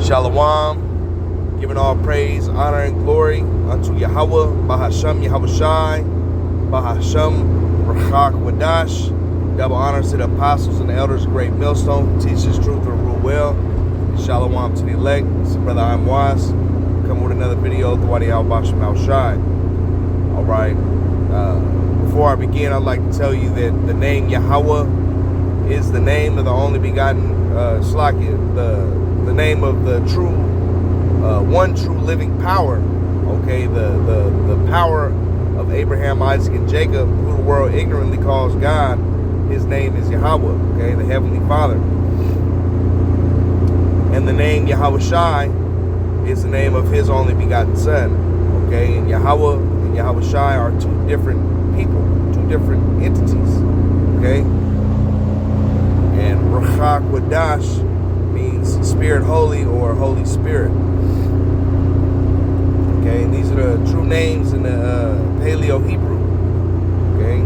Shalom, giving all praise, honor, and glory unto Yahweh, Bahasham Yahushai, Bahasham Rachak Wadash. Double honors to the apostles and the elders, great millstone, who teach this truth and rule well. And shalom to the elect. It's brother I'm Wise. Coming with another video through the Al-Basham Al-Shai. Alright. Before I begin, I'd like to tell you that the name Yahweh is the name of the only begotten the name of the true one true living power. Okay, the power of Abraham, Isaac, and Jacob, who the world ignorantly calls God. His name is Yahweh, okay, the Heavenly Father. And the name Yahushai is the name of his only begotten Son, okay? And Yahweh and Yahushai are two different people, two different entities, okay? And Rachak Wadash means Spirit Holy or Holy Spirit, okay? And these are the true names in the Paleo-Hebrew, okay?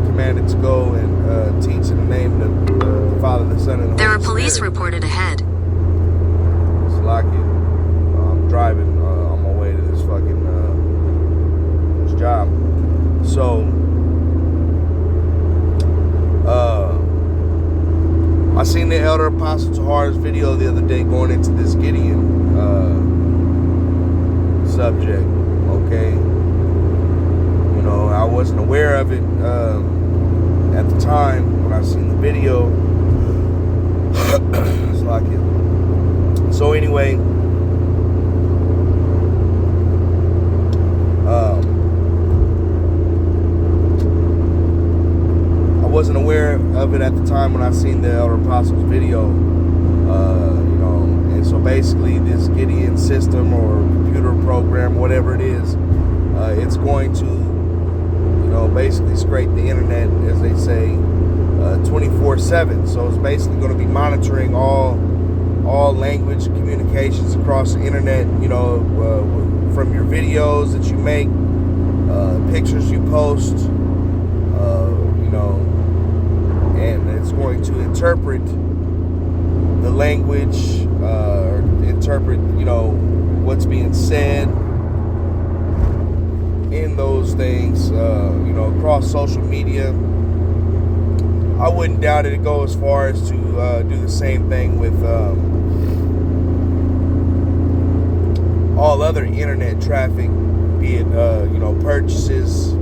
Commanded to go and teach in the name of the Father, the Son, and the Holy Spirit. There are police reported ahead. It's like it. I'm driving on my way to this fucking this job. So, I seen the Elder Apostle Tahar's video the other day going into this Gideon subject. Okay, you know, I wasn't aware of it. At the time when I seen the video. It's like it. So anyway, I wasn't aware of it at the time when I seen the Elder Apostle's video. You know, and so basically this Gideon system or computer program, whatever it is, it's going to, you know, basically scrape the internet, as they say, 24/7. So it's basically going to be monitoring all language communications across the internet, you know, from your videos that you make, pictures you post, you know, and it's going to interpret the language, or interpret, you know, what's being said in those things, you know, across social media. I wouldn't doubt it go as far as to do the same thing with all other internet traffic, be it you know, purchases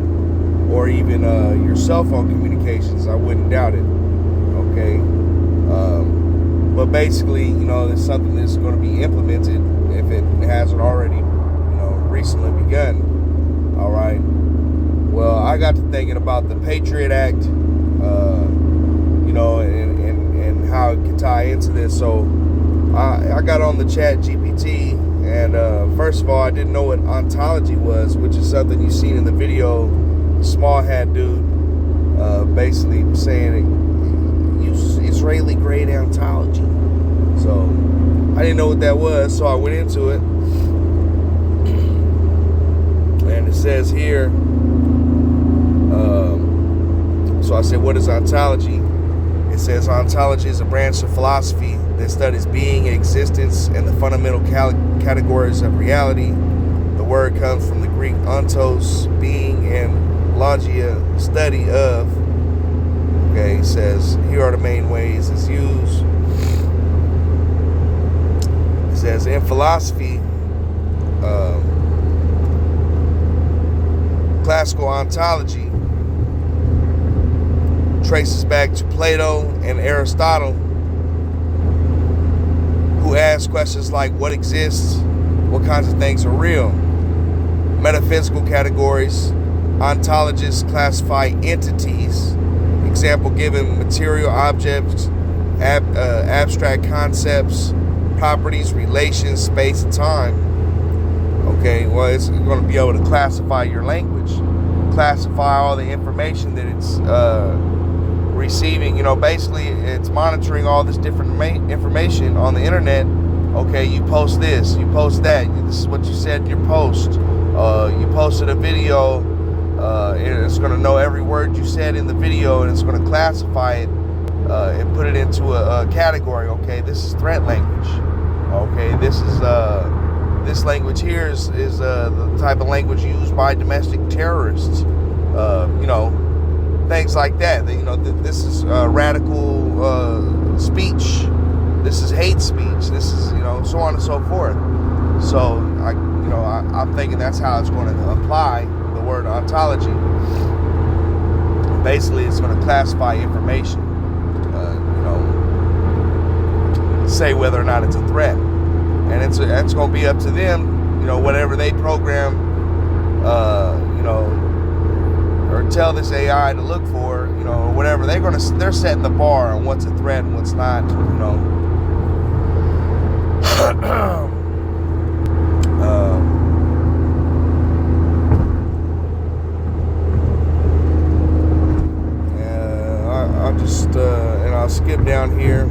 or even your cell phone communications. I wouldn't doubt it. Okay, but basically, you know, it's something that's going to be implemented if it hasn't already, you know, recently begun. All right. Well, I got to thinking about the Patriot Act, you know, and how it can tie into this. So I got on the chat GPT, and first of all, I didn't know what ontology was, which is something you seen in the video. Small hat dude, basically saying use Israeli grade ontology. So I didn't know what that was, so I went into it. And it says here, so I said, what is ontology? It says ontology is a branch of philosophy that studies being, existence, and the fundamental categories of reality. The word comes from the Greek ontos, being, and logia, study of. Okay, it says, here are the main ways it's used. It says, in philosophy, classical ontology traces back to Plato and Aristotle, who asked questions like what exists, what kinds of things are real. Metaphysical categories, ontologists classify entities, example given material objects, abstract concepts, properties, relations, space, and time. Okay, well, it's going to be able to classify your language, classify all the information that it's receiving. You know, basically, it's monitoring all this different information on the internet. Okay, you post this, you post that. This is what you said in your post. You posted a video, and it's going to know every word you said in the video, and it's going to classify it and put it into a category. Okay, this is threat language. Okay, this language here is the type of language used by domestic terrorists. Things like that. This is radical speech. This is hate speech. This is so on and so forth. So I'm thinking that's how it's going to apply the word ontology. Basically, it's going to classify information. Say whether or not it's a threat, and it's going to be up to them, whatever they program, or tell this AI to look for, or whatever they're setting the bar on what's a threat and what's not, I'll skip down here.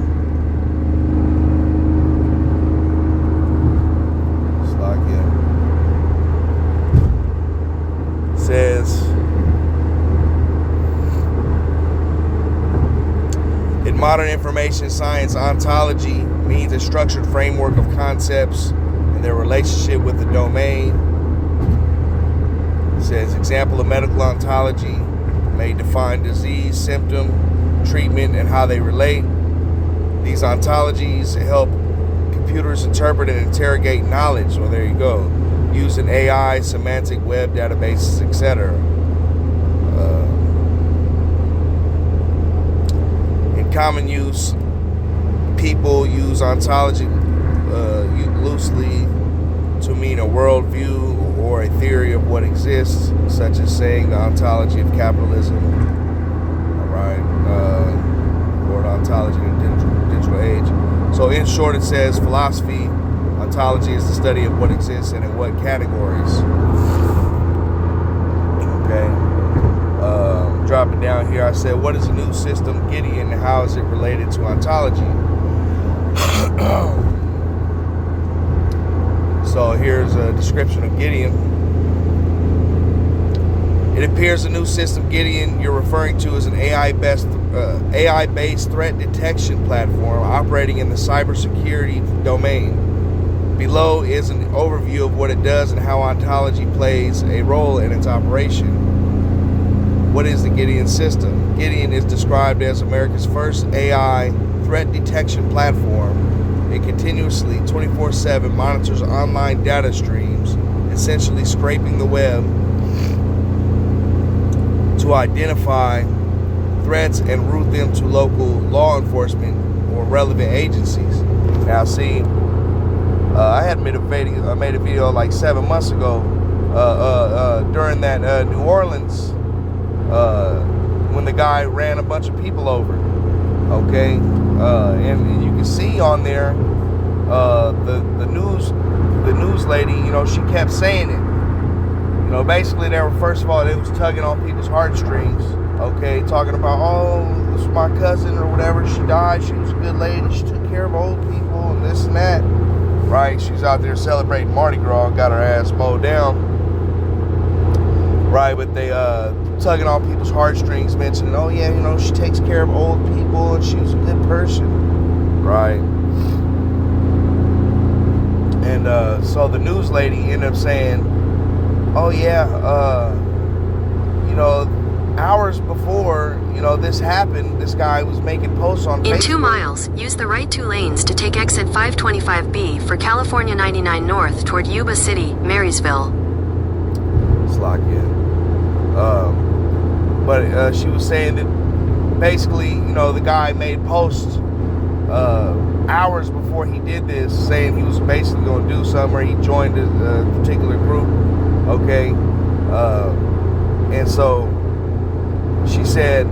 Says, in modern information science, ontology means a structured framework of concepts and their relationship with the domain. It says, example of medical ontology may define disease, symptom, treatment, and how they relate. These ontologies help computers interpret and interrogate knowledge. Well, there you go. Using AI, semantic web databases, etc. In common use, people use ontology loosely to mean a worldview or a theory of what exists, such as saying the ontology of capitalism. All right, or the ontology of the digital age. So, in short, it says philosophy. Ontology is the study of what exists and in what categories. Okay. Dropping down here, I said, what is a new system, Gideon, and how is it related to ontology? So here's a description of Gideon. It appears the new system, Gideon, you're referring to is an AI-based threat detection platform operating in the cybersecurity domain. Below is an overview of what it does and how ontology plays a role in its operation. What is the Gideon system? Gideon is described as America's first AI threat detection platform. It continuously, 24/7, monitors online data streams, essentially scraping the web to identify threats and route them to local law enforcement or relevant agencies. Now, see, I made a video like 7 months ago during that New Orleans when the guy ran a bunch of people over. Okay, and you can see on there the news lady. She kept saying it. Basically, first of all, it was tugging on people's heartstrings. Okay, talking about, oh, this is my cousin or whatever. She died. She was a good lady. She took care of old people and this and that. Right, she's out there celebrating Mardi Gras, got her ass mowed down. Right, but they tugging on people's heartstrings, mentioning, oh yeah, she takes care of old people and she was a good person. Right. And so the news lady ended up saying, oh yeah, hours before, this happened, this guy was making posts on Facebook. In 2 miles, use the right 2 lanes to take exit 525B for California 99 North toward Yuba City, Marysville. It's like, but she was saying that basically, the guy made posts hours before he did this, saying he was basically going to do something, or he joined a particular group. Okay, and so she said,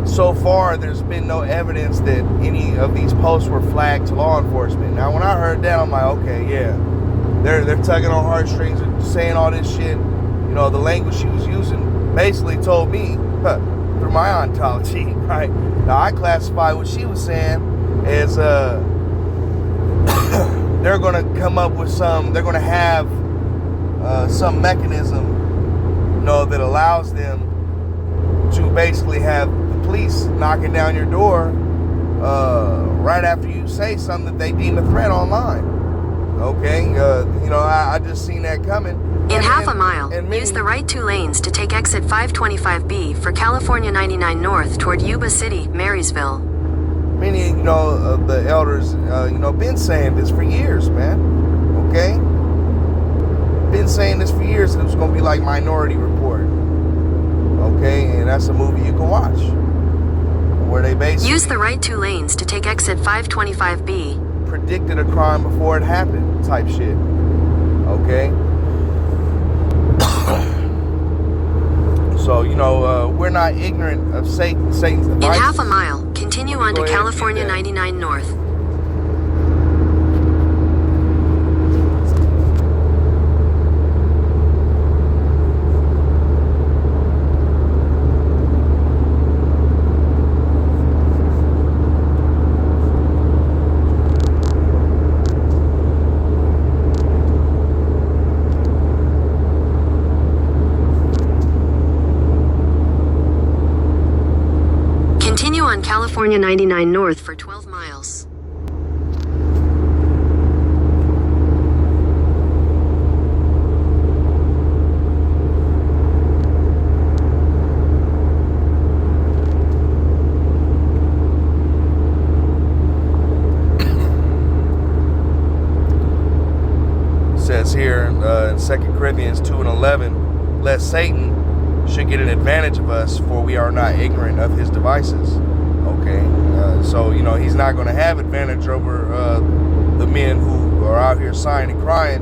so far there's been no evidence that any of these posts were flagged to law enforcement. Now, when I heard that, I'm like, okay, yeah, they're tugging on heartstrings and saying all this shit. The language she was using basically told me through my ontology, right? Now, I classify what she was saying as they're going to come up with they're going to have some mechanism, that allows them to basically have the police knocking down your door right after you say something that they deem a threat online. Okay, I just seen that coming. In half a mile, many, use the right 2 lanes to take exit 525B for California 99 North toward Yuba City, Marysville. Many, of the elders, been saying this for years, man. Okay? Been saying this for years, and it was going to be like Minority Report. Okay? And that's a movie you can watch. Where they basically use the right 2 lanes to take exit 525B. Predicted a crime before it happened, type shit. Okay? So, we're not ignorant of Satan's devices. In half a mile, continue on to California 99 North. On California 99 North for 12 miles. It says here in 2 Corinthians 2:11, lest Satan should get an advantage of us, for we are not ignorant of his devices. Okay, so he's not going to have advantage over the men who are out here sighing and crying,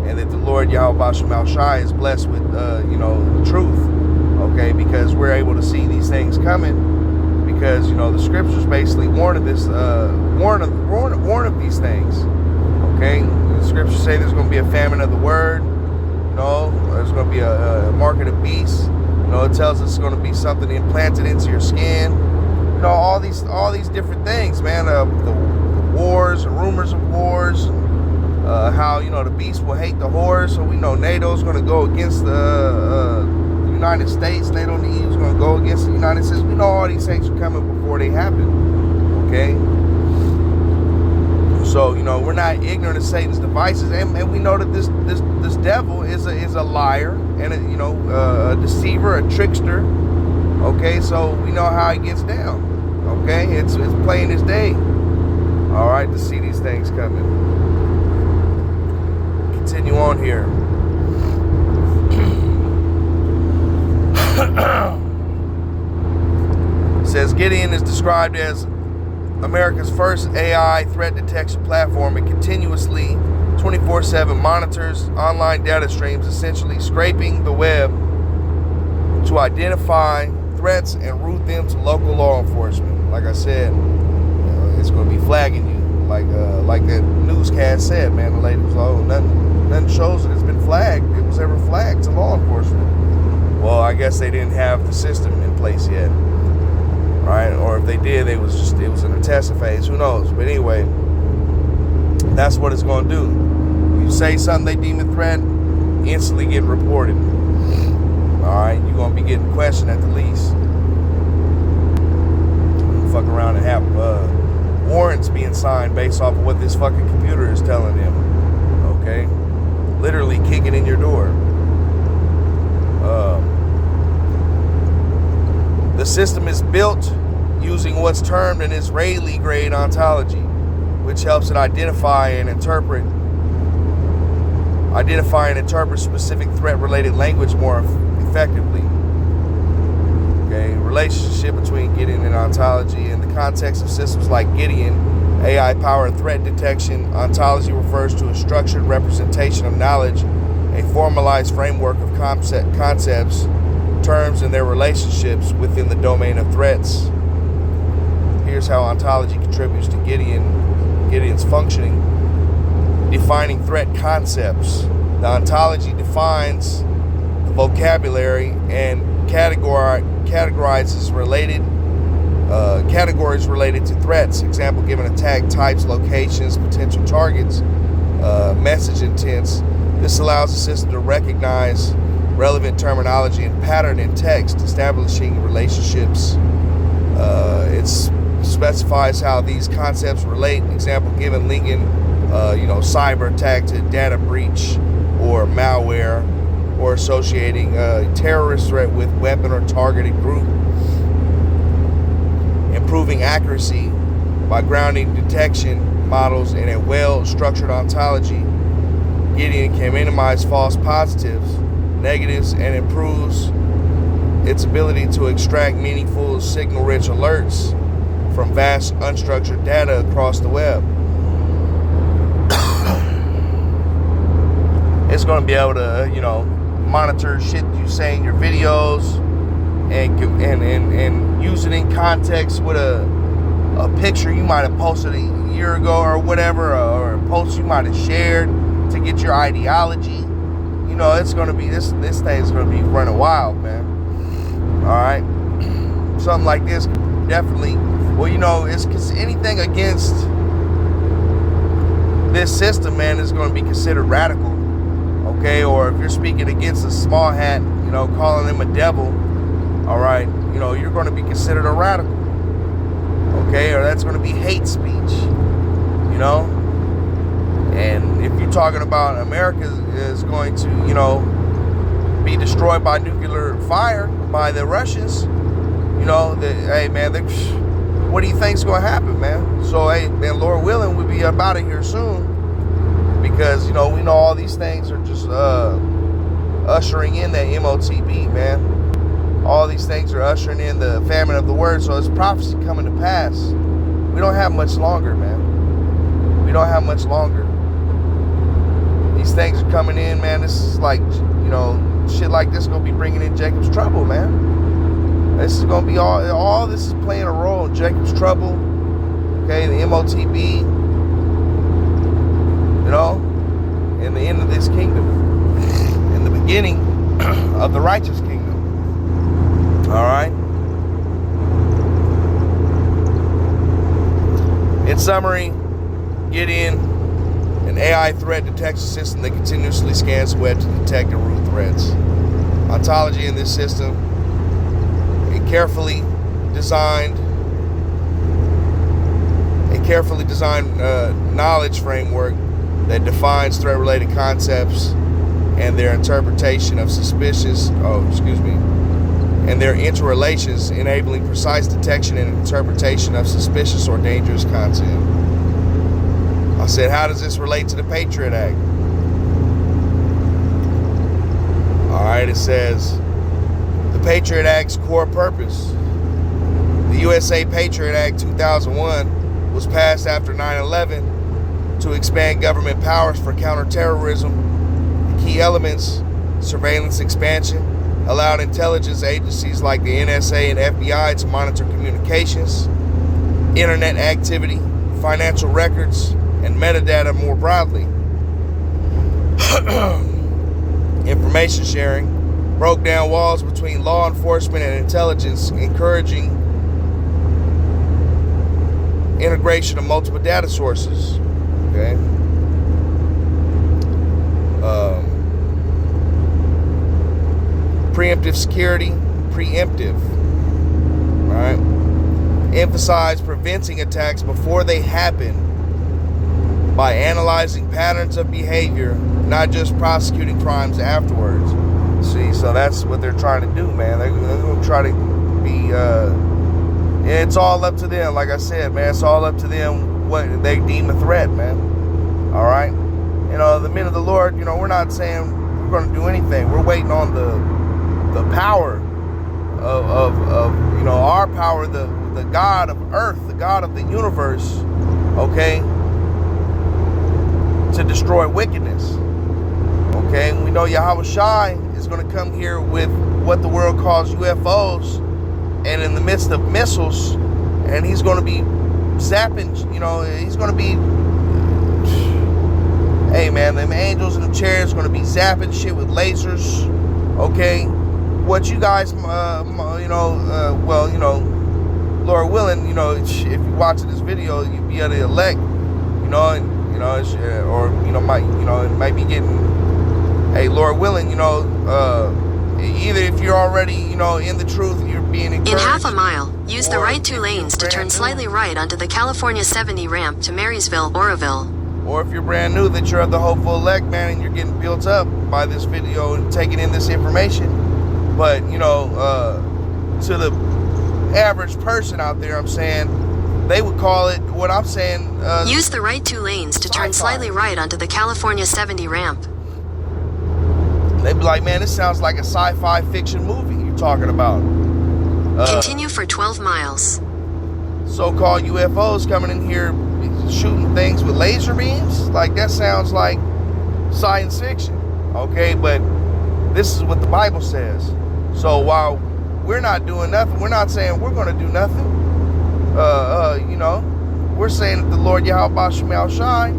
and that the Lord Yahweh Basham Shai is blessed with the truth. Okay, because we're able to see these things coming, because the scriptures basically warn of this, warn of these things. Okay, the scriptures say there's going to be a famine of the word. There's going to be a market of beasts. It tells us it's going to be something implanted into your skin. All these different things, man. The wars and rumors of wars. How the beast will hate the whores. So we know NATO's going to go against the United States. NATO and the EU is going to go against the United States. We know all these things are coming before they happen. Okay. So we're not ignorant of Satan's devices, and we know that this devil is a liar and a deceiver, a trickster. Okay, so we know how he gets down. Okay, it's plain as day. All right, to see these things coming. Continue on here. It says Gideon is described as America's first AI threat detection platform. It continuously 24/7 monitors online data streams, essentially scraping the web to identify threats and route them to local law enforcement. Like I said, it's going to be flagging you, like that newscast said, man. The lady was nothing shows that it's been flagged. It was ever flagged to law enforcement. Well, I guess they didn't have the system in place yet, right? Or if they did, it was in a testing phase. Who knows? But anyway, that's what it's going to do. You say something they deem a threat, instantly get reported. All right, you're going to be getting questioned at the least. Fuck around and have warrants being signed based off of what this fucking computer is telling them. Okay? Literally kicking in your door. The system is built using what's termed an Israeli grade ontology, which helps it identify and interpret specific threat-related language more effectively. Okay, relationship between Gideon and ontology. In the context of systems like Gideon, AI-powered threat detection, ontology refers to a structured representation of knowledge, a formalized framework of concepts, terms, and their relationships within the domain of threats. Here's how ontology contributes to Gideon's functioning. Defining threat concepts. The ontology defines the vocabulary and categorizes categories related to threats. Example given: attack types, locations, potential targets, message intents. This allows the system to recognize relevant terminology and pattern in text, establishing relationships. It specifies how these concepts relate. Example given: cyber attack to data breach or malware, or associating a terrorist threat with weapon or targeted group. Improving accuracy by grounding detection models in a well-structured ontology, Gideon can minimize false positives, negatives, and improves its ability to extract meaningful signal-rich alerts from vast unstructured data across the web. It's going to be able to, monitor shit you say in your videos and use it in context with a picture you might have posted a year ago or whatever, or a post you might have shared to get your ideology. It's going to be, this thing's going to be running wild, man. All right. Something like this definitely, it's because anything against this system, man, is going to be considered radical. Okay, or if you're speaking against a small hat, calling him a devil, all right, you're going to be considered a radical. Okay, or that's going to be hate speech, And if you're talking about America is going to, be destroyed by nuclear fire by the Russians, hey, man, what do you think's going to happen, man? So, hey, man, Lord willing, we'll be up out of here soon. Because, we know all these things are just ushering in that MOTB, man. All these things are ushering in the famine of the word. So it's prophecy coming to pass. We don't have much longer, man. We don't have much longer. These things are coming in, man. This is like, shit like this is going to be bringing in Jacob's trouble, man. This is going to be all this is playing a role in Jacob's trouble. Okay, the MOTB. In the end of this kingdom, in the beginning of the righteous kingdom. All right. In summary, Gideon, an AI threat detection system that continuously scans the web to detect and root threats. Ontology in this system, a carefully designed knowledge framework that defines threat-related concepts and their interpretation of and their interrelations, enabling precise detection and interpretation of suspicious or dangerous content. I said, how does this relate to the Patriot Act? All right, it says, the Patriot Act's core purpose. The USA Patriot Act 2001 was passed after 9/11 to expand government powers for counterterrorism. The key elements: surveillance expansion, allowed intelligence agencies like the NSA and FBI to monitor communications, internet activity, financial records, and metadata more broadly. Information sharing broke down walls between law enforcement and intelligence, encouraging integration of multiple data sources. Okay. Preemptive security, all right. Emphasize preventing attacks before they happen by analyzing patterns of behavior, not just prosecuting crimes afterwards. See, so that's what they're trying to do, man. They're going to try to be, it's all up to them. Like I said, man, it's all up to them what they deem a threat, man. All right. The men of the Lord, we're not saying we're going to do anything. We're waiting on the power of our power, the God of earth, the God of the universe, okay, to destroy wickedness. Okay, and we know Yahweh Shai is going to come here with what the world calls UFOs, and in the midst of missiles, and he's going to be zapping, he's going to be, hey man, them angels in the chariots are going to be zapping shit with lasers, okay? What you guys, Lord willing, if you're watching this video, you'll be able to elect, it might be getting, hey, Lord willing, either if you're already, in the truth, you're being encouraged. In half a mile, use the right two lanes to turn slightly right onto the California 70 ramp to Marysville, Oroville. or if you're brand new, that you're of the hopeful elect, man, and you're getting built up by this video and taking in this information. But, you know, to the average person out there, I'm saying, they would call it, what I'm saying, use the right 2 lanes to turn slightly right onto the California 70 ramp. They'd be like, man, this sounds like a sci-fi fiction movie you're talking about. Continue for 12 miles. So-called UFOs coming in here shooting things with laser beams. Like, that sounds like science fiction. Okay, but this is what the Bible says. So while we're not doing nothing, we're not saying we're going to do nothing. You know, we're saying that the Lord Yahweh Shemel Shai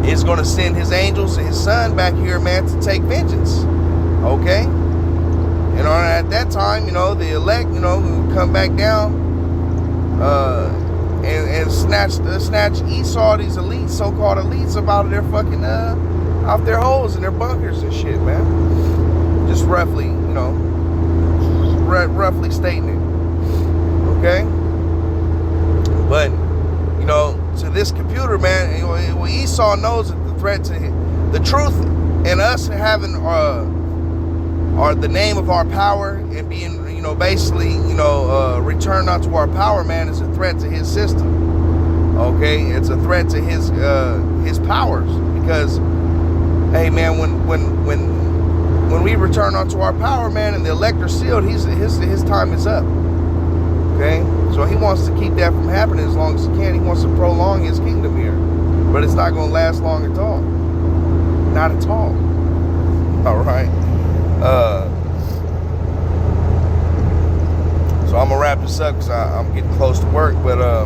is going to send his angels and his son back here, man, to take vengeance. Okay? And at that time, you know, the elect, you know, will come back down and snatch Esau, these elites, so-called elites, up out of their fucking, out their holes and their bunkers and shit, man. Just roughly, you know, roughly stating it. Okay? But, you know, to this computer, man, you know, well, Esau knows that the threat to him, the truth, and us having the name of our power and being, you know, basically, you know, returned unto our power, man, is a threat to his system. Okay? It's a threat to his powers, because, hey, man, when we return unto our power, man, and the elect are sealed, his time is up. Okay? So he wants to keep that from happening as long as he can. He wants to prolong his kingdom here. But it's not going to last long at all. Not at all. All right? So I'm going to wrap this up because I'm getting close to work. But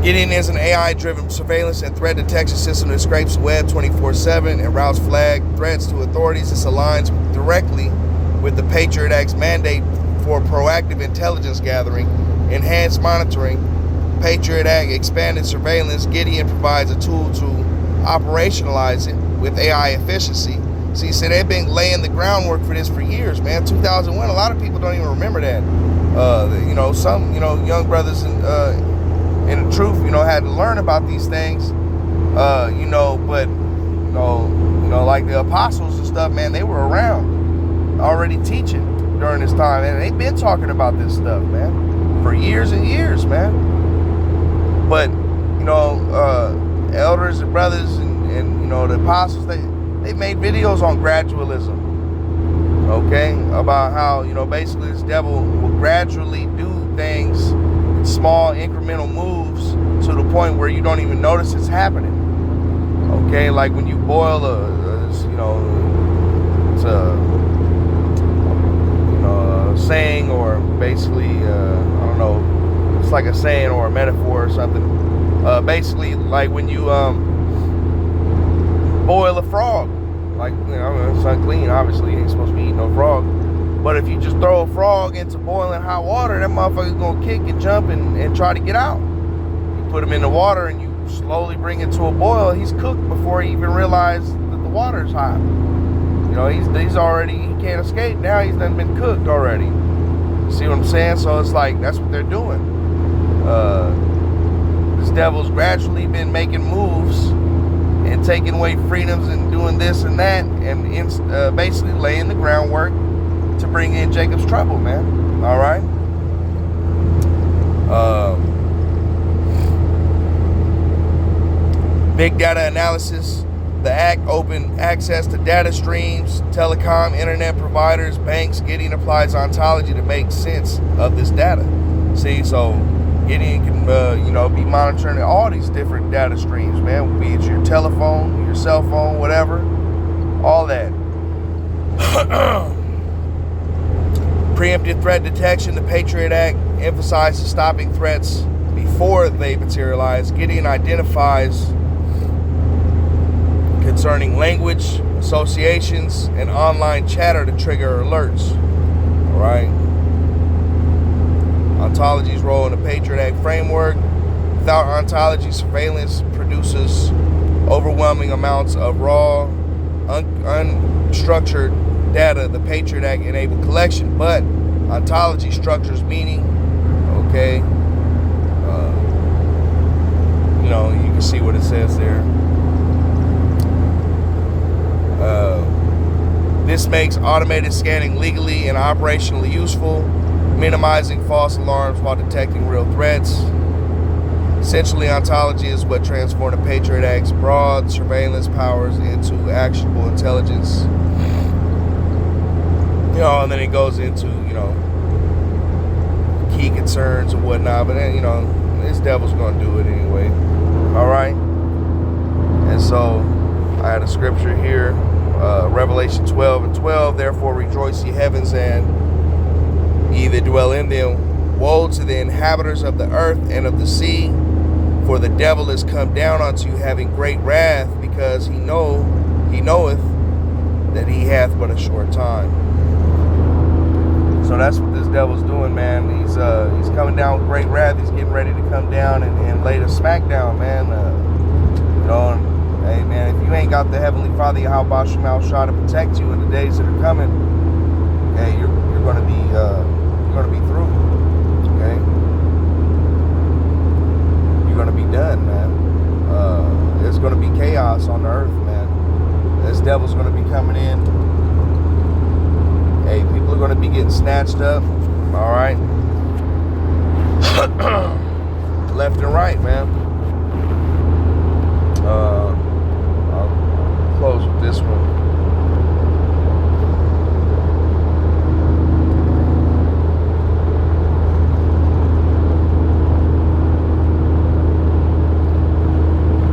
Gideon is an AI-driven surveillance and threat detection system that scrapes the web 24/7 and routes flag threats to authorities. This aligns directly with the Patriot Act's mandate for proactive intelligence gathering, enhanced monitoring, Patriot Act expanded surveillance. Gideon provides a tool to operationalize it with AI efficiency. See, so they've been laying the groundwork for this for years, man. 2001, a lot of people don't even remember that. You know, some, you know, young brothers in the truth, you know, had to learn about these things, you know, but, you know, like the apostles and stuff, man, they were around already teaching during this time, and they've been talking about this stuff, man, for years and years, man. But, you know, elders and brothers and you know, the apostles, they made videos on gradualism, okay, about how, you know, basically this devil will gradually do things, small incremental moves, to the point where you don't even notice it's happening. Okay, like when you boil you know, it's a saying, or basically, I don't know, it's like a saying or a metaphor or something. Basically, like when you boil a frog, like, you know, it's unclean, obviously, you ain't supposed to be eating no frog. But if you just throw a frog into boiling hot water, that motherfucker's gonna kick and jump and try to get out. You put him in the water and you slowly bring it to a boil, he's cooked before he even realized that the water's hot. You know, he's already, he can't escape. Now he's done been cooked already. See what I'm saying? So it's like, that's what they're doing. This devil's gradually been making moves and taking away freedoms and doing this and that, and basically laying the groundwork to bring in Jacob's trouble, man. All right? Big data analysis. The Act opened access to data streams, telecom, internet providers, banks. Gideon applies ontology to make sense of this data. See, so Gideon can, you know, be monitoring all these different data streams, man. Be it your telephone, your cell phone, whatever, all that. Preemptive threat detection. The Patriot Act emphasizes stopping threats before they materialize. Gideon identifies concerning language, associations, and online chatter to trigger alerts. All right. Ontology's role in the Patriot Act framework. Without ontology, surveillance produces overwhelming amounts of raw, unstructured data. The Patriot Act enabled collection, but ontology structures meaning. Okay. You know, you can see what it says there. This makes automated scanning legally and operationally useful, minimizing false alarms while detecting real threats. Essentially, ontology is what transformed the Patriot Act's broad surveillance powers into actionable intelligence. You know, and then it goes into, you know, key concerns and whatnot. But then, you know, this devil's going to do it anyway. All right? And so, I had a scripture here, Revelation 12:12. Therefore, rejoice, ye heavens, and ye that dwell in them. Woe to the inhabitants of the earth and of the sea, for the devil is come down unto you, having great wrath, because he knoweth that he hath but a short time. So that's what this devil's doing, man. He's coming down with great wrath. He's getting ready to come down and lay the smack down, man. You know, and, hey, man, if you ain't got the Heavenly Father, Yahweh Shema Shah, to protect you in the days that are coming, hey, you're gonna be through. Okay, you're gonna be done, man. There's gonna be chaos on the earth, man. This devil's gonna be coming in. Hey, people are gonna be getting snatched up. All right, left and right, man. I'll close with this one.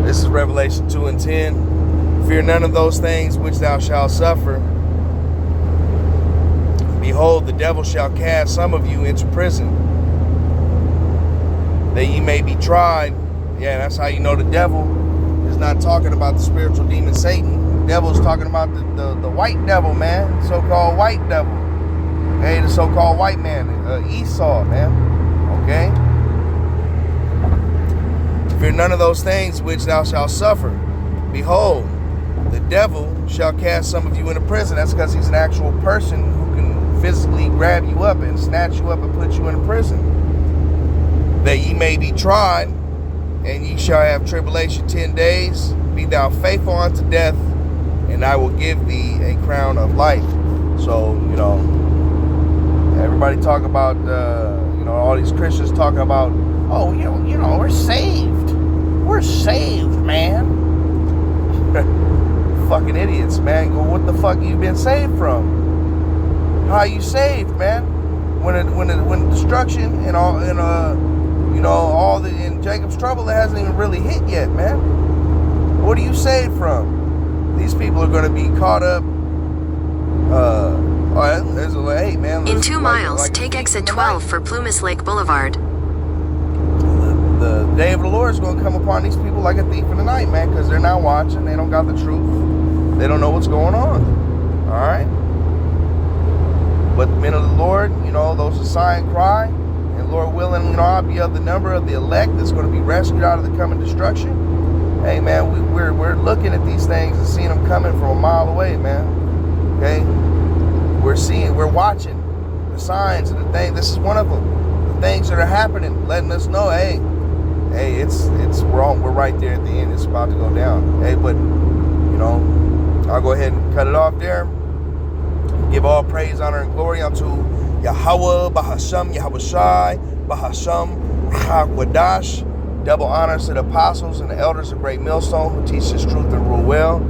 This is Revelation 2:10. Fear none of those things which thou shalt suffer. Behold, the devil shall cast some of you into prison, that ye may be tried. Yeah, that's how you know the devil is not talking about the spiritual demon Satan. The devil is talking about the white devil, man. So-called white devil. Okay, the so-called white man, Esau, man. Okay? Fear none of those things which thou shalt suffer. Behold, the devil shall cast some of you into prison. That's because he's an actual person who can physically grab you up and snatch you up and put you in prison. That ye may be tried, and ye shall have tribulation 10 days. Be thou faithful unto death, and I will give thee a crown of life. So, you know, everybody talk about, you know, all these Christians talking about, oh, you know, we're saved. We're saved, man. Fucking idiots, man. Well, what the fuck you been saved from? How are you saved, man? When destruction and all, and you know, all the in Jacob's trouble, it hasn't even really hit yet, man. What are you saved from? These people are going to be caught up. There's a hey, man. In 2 miles, take exit 12 for Plumas Lake Boulevard. The day of the Lord is going to come upon these people like a thief in the night, man, because they're not watching. They don't got the truth. They don't know what's going on. All right. But the men of the Lord, you know, those who sigh and cry, and Lord willing, you know, I'll be of the number of the elect that's going to be rescued out of the coming destruction. Hey, man, we're looking at these things and seeing them coming from a mile away, man. Okay, we're watching the signs and the things. This is one of them. The things that are happening, letting us know, hey, we're right there at the end. It's about to go down. Hey, but you know, I'll go ahead and cut it off there. Give all praise, honor, and glory unto Yahweh, Bahasham, Yahweh Shai, Bahasham, Wadash. Double honors to the apostles and the elders of Great Millstone who teach this truth and rule well.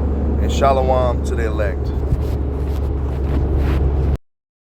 And shalom to the elect.